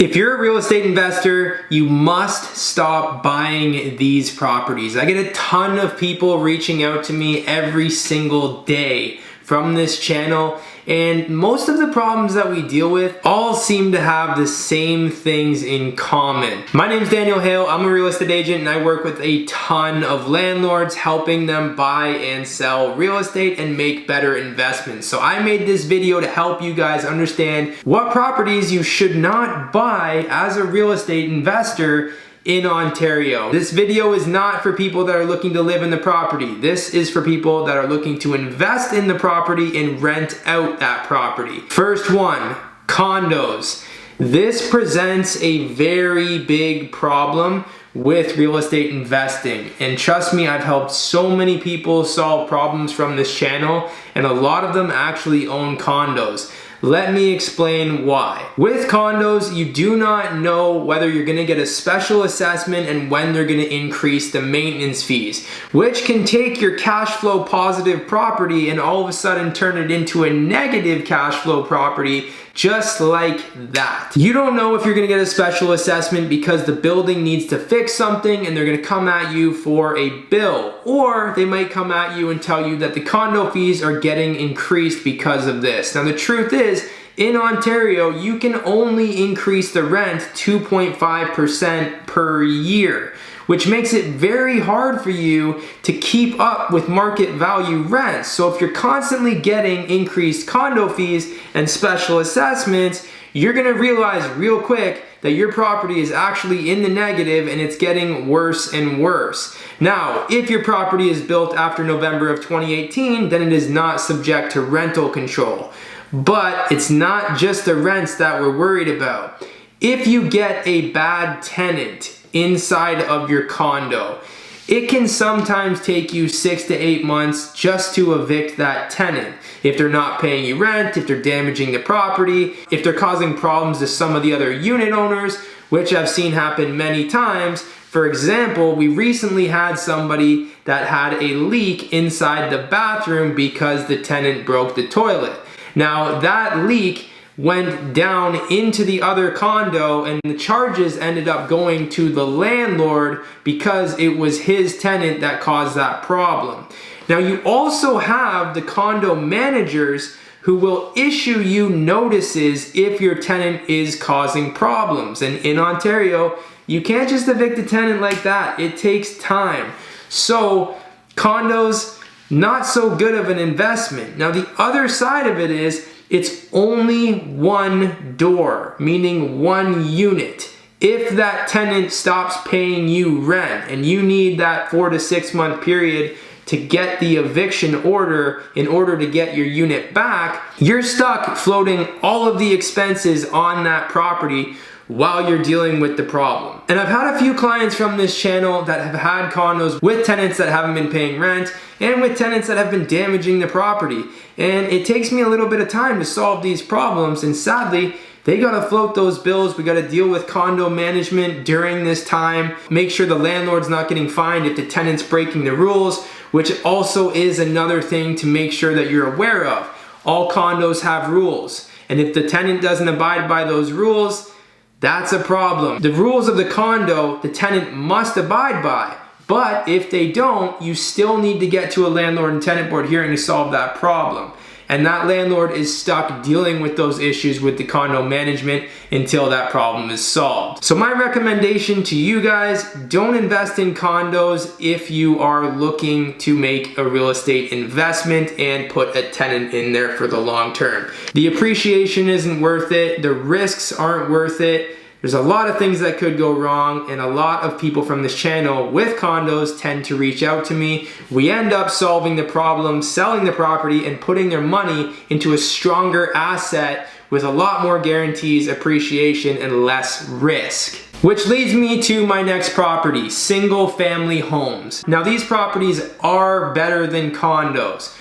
If you're a real estate investor, you must stop buying these properties. I get a ton of people reaching out to me every single day from this channel, and most of the problems that we deal with all seem to have the same things in common. My name is Daniel Hale. I'm a real estate agent and I work with a ton of landlords, helping them buy and sell real estate and make better investments. So I made this video to help you guys understand what properties you should not buy as a real estate investor in Ontario. This video is not for people that are looking to live in the property. This is for people that are looking to invest in the property and rent out that property. First one, condos. This presents a very big problem with real estate investing. And trust me, I've helped so many people solve problems from this channel, and a lot of them actually own condos. Let me explain why. With condos, you do not know whether you're gonna get a special assessment and when they're gonna increase the maintenance fees, which can take your cash flow positive property and all of a sudden turn it into a negative cash flow property just like that. You don't know if you're gonna get a special assessment because the building needs to fix something and they're gonna come at you for a bill, or they might come at you and tell you that the condo fees are getting increased because of this. Now the truth is, in Ontario, you can only increase the rent 2.5% per year, which makes it very hard for you to keep up with market value rents. So if you're constantly getting increased condo fees and special assessments, you're gonna realize real quick that your property is actually in the negative and it's getting worse and worse. Now, if your property is built after November of 2018, then it is not subject to rental control. But it's not just the rents that we're worried about. If you get a bad tenant inside of your condo, it can sometimes take you 6 to 8 months just to evict that tenant. If they're not paying you rent, if they're damaging the property, if they're causing problems to some of the other unit owners, which I've seen happen many times. For example, we recently had somebody that had a leak inside the bathroom because the tenant broke the toilet. Now that leak went down into the other condo and the charges ended up going to the landlord because it was his tenant that caused that problem. Now you also have the condo managers who will issue you notices if your tenant is causing problems. And in Ontario, you can't just evict a tenant like that. It takes time. So condos, not so good of an investment. Now the other side of it is, it's only one door, meaning one unit. If that tenant stops paying you rent and you need that 4 to 6 month period to get the eviction order in order to get your unit back, you're stuck floating all of the expenses on that property while you're dealing with the problem. And I've had a few clients from this channel that have had condos with tenants that haven't been paying rent and with tenants that have been damaging the property. And it takes me a little bit of time to solve these problems, and sadly, they gotta float those bills. We gotta deal with condo management during this time, make sure the landlord's not getting fined if the tenant's breaking the rules, which also is another thing to make sure that you're aware of. All condos have rules, and if the tenant doesn't abide by those rules, that's a problem. The rules of the condo, the tenant must abide by, but if they don't, you still need to get to a landlord and tenant board hearing to solve that problem. And that landlord is stuck dealing with those issues with the condo management until that problem is solved. So my recommendation to you guys, don't invest in condos if you are looking to make a real estate investment and put a tenant in there for the long term. The appreciation isn't worth it. The risks aren't worth it. There's a lot of things that could go wrong, and a lot of people from this channel with condos tend to reach out to me. We end up solving the problem, selling the property, and putting their money into a stronger asset with a lot more guarantees, appreciation, and less risk. Which leads me to my next property, single family homes. Now these properties are better than condos,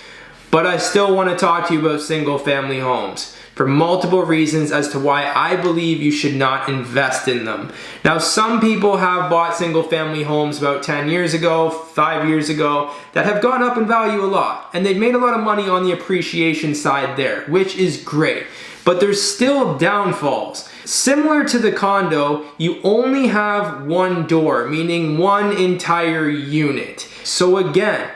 but I still want to talk to you about single family homes. for multiple reasons as to why I believe you should not invest in them. Now, some people have bought single family homes about 10 years ago, 5 years ago, that have gone up in value a lot, and they've made a lot of money on the appreciation side there, which is great. But there's still downfalls. Similar to the condo, you only have one door, meaning one entire unit. So again,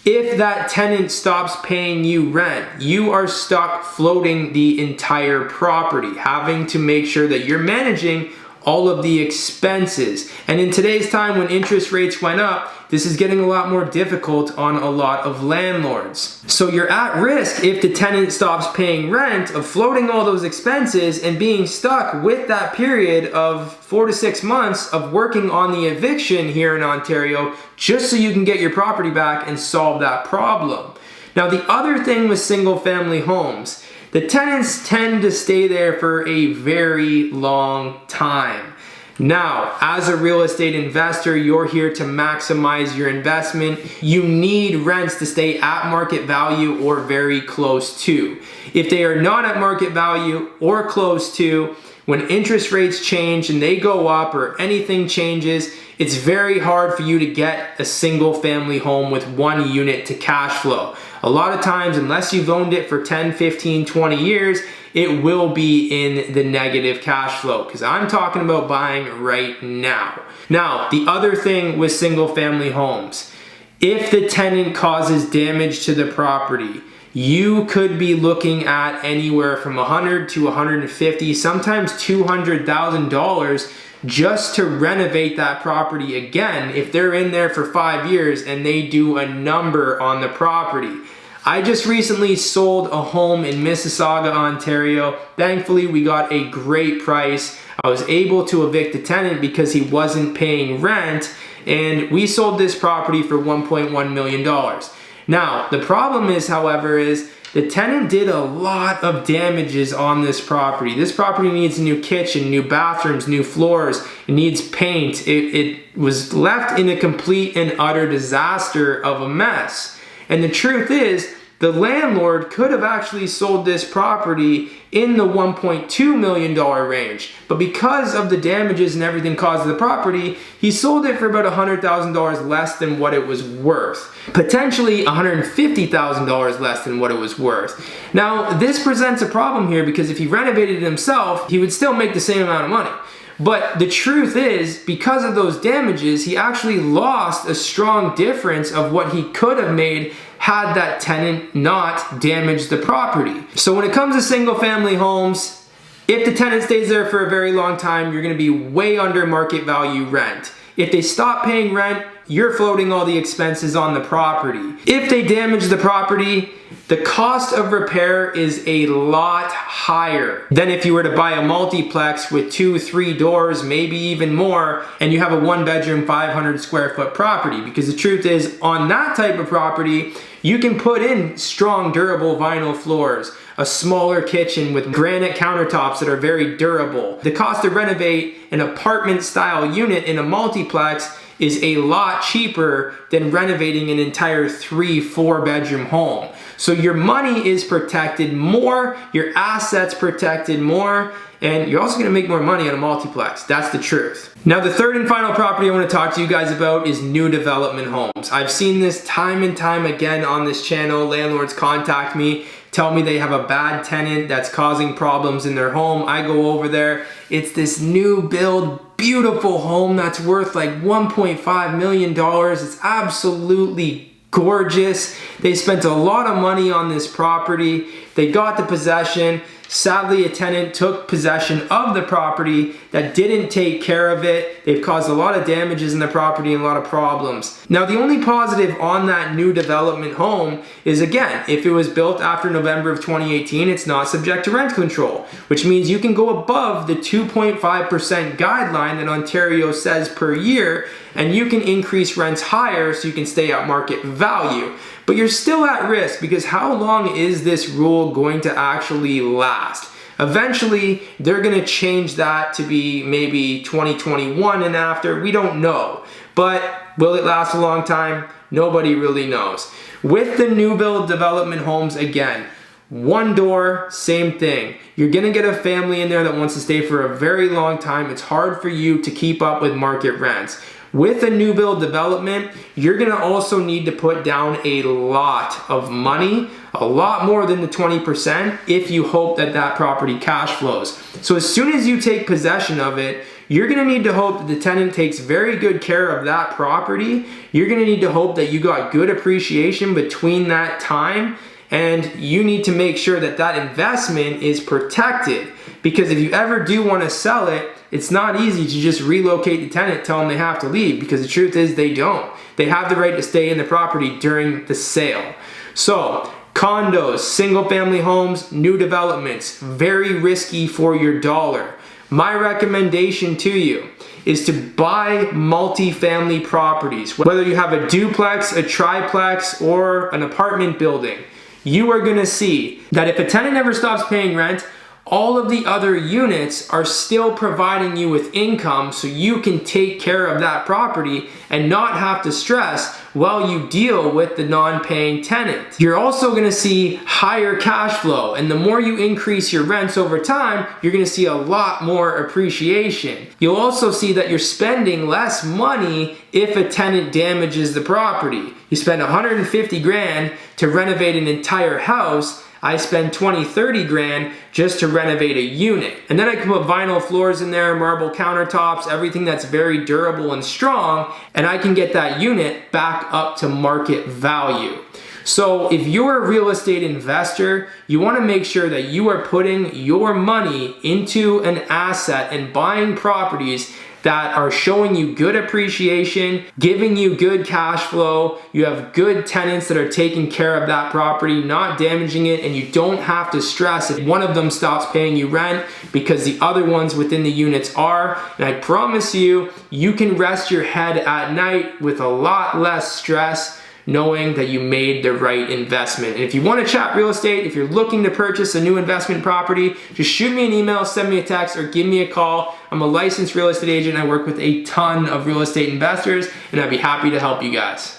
if that tenant stops paying you rent, you are stuck floating the entire property, having to make sure that you're managing all of the expenses. And in today's time when interest rates went up, this is getting a lot more difficult on a lot of landlords. So you're at risk if the tenant stops paying rent of floating all those expenses and being stuck with that period of 4 to 6 months of working on the eviction here in Ontario just so you can get your property back and solve that problem. Now, the other thing with single family homes, the tenants tend to stay there for a very long time. Now, as a real estate investor, you're here to maximize your investment. You need rents to stay at market value or very close to. If they are not at market value or close to, when interest rates change and they go up or anything changes, it's very hard for you to get a single family home with one unit to cash flow. A lot of times, unless you've owned it for 10, 15, 20 years, it will be in the negative cash flow, because I'm talking about buying right now. Now, the other thing with single family homes, if the tenant causes damage to the property, you could be looking at anywhere from $100 to $150, sometimes $200,000 just to renovate that property again if they're in there for 5 years and they do a number on the property. I just recently sold a home in Mississauga, Ontario. Thankfully, we got a great price. I was able to evict the tenant because he wasn't paying rent, and we sold this property for $1.1 million. Now, the problem is, however, is the tenant did a lot of damages on this property. This property needs a new kitchen, new bathrooms, new floors. It needs paint. It was left in a complete and utter disaster of a mess. And the truth is, the landlord could have actually sold this property in the $1.2 million range. But because of the damages and everything caused to the property, he sold it for about $100,000 less than what it was worth. Potentially $150,000 less than what it was worth. Now, this presents a problem here because if he renovated it himself, he would still make the same amount of money. But the truth is, because of those damages, he actually lost a strong difference of what he could have made had that tenant not damaged the property. So when it comes to single family homes, if the tenant stays there for a very long time, you're gonna be way under market value rent. If they stop paying rent, you're floating all the expenses on the property. If they damage the property, the cost of repair is a lot higher than if you were to buy a multiplex with 2, 3 doors, maybe even more, and you have a 1-bedroom, 500 square foot property. Because the truth is, on that type of property, you can put in strong, durable vinyl floors, a smaller kitchen with granite countertops that are very durable. The cost to renovate an apartment-style unit in a multiplex is a lot cheaper than renovating an entire 3, 4-bedroom home. So your money is protected more, your assets protected more, and you're also gonna make more money on a multiplex. That's the truth. Now, the third and final property I wanna talk to you guys about is new development homes. I've seen this time and time again on this channel. Landlords contact me, tell me they have a bad tenant that's causing problems in their home. I go over there. It's this new build, beautiful home that's worth like $1.5 million. It's absolutely gorgeous. They spent a lot of money on this property. They got the possession. Sadly, a tenant took possession of the property that didn't take care of it. They've caused a lot of damages in the property and a lot of problems. Now, the only positive on that new development home is, again, if it was built after November of 2018, it's not subject to rent control, which means you can go above the 2.5% guideline that Ontario says per year, and you can increase rents higher so you can stay at market value. But you're still at risk because how long is this rule going to actually last? Eventually, they're going to change that to be maybe 2021 and after. We don't know. But will it last a long time? Nobody really knows. With the new build development homes, again, One door, same thing. You're gonna get a family in there that wants to stay for a very long time. It's hard for you to keep up with market rents. With a new build development, you're gonna also need to put down a lot of money, a lot more than the 20%, if you hope that that property cash flows. So as soon as you take possession of it, you're gonna need to hope that the tenant takes very good care of that property. You're gonna need to hope that you got good appreciation between that time, and you need to make sure that that investment is protected. Because if you ever do want to sell it, it's not easy to just relocate the tenant, tell them they have to leave, because the truth is they don't. They have the right to stay in the property during the sale. So condos, single family homes, new developments, very risky for your dollar. My recommendation to you is to buy multi-family properties. Whether you have a duplex, a triplex, or an apartment building, you are gonna see that if a tenant ever stops paying rent, all of the other units are still providing you with income, so you can take care of that property and not have to stress while you deal with the non-paying tenant. You're also gonna see higher cash flow, and the more you increase your rents over time, you're gonna see a lot more appreciation. You'll also see that you're spending less money if a tenant damages the property. You spend 150 grand to renovate an entire house. I spend 20, 30 grand just to renovate a unit. And then I can put vinyl floors in there, marble countertops, everything that's very durable and strong, and I can get that unit back up to market value. So if you're a real estate investor, you want to make sure that you are putting your money into an asset and buying properties that are showing you good appreciation, giving you good cash flow, you have good tenants that are taking care of that property, not damaging it, and you don't have to stress if one of them stops paying you rent because the other ones within the units are. And I promise you, you can rest your head at night with a lot less stress, knowing that you made the right investment. And if you want to chat real estate, if you're looking to purchase a new investment property, just shoot me an email, send me a text, or give me a call. I'm a licensed real estate agent. I work with a ton of real estate investors, and I'd be happy to help you guys.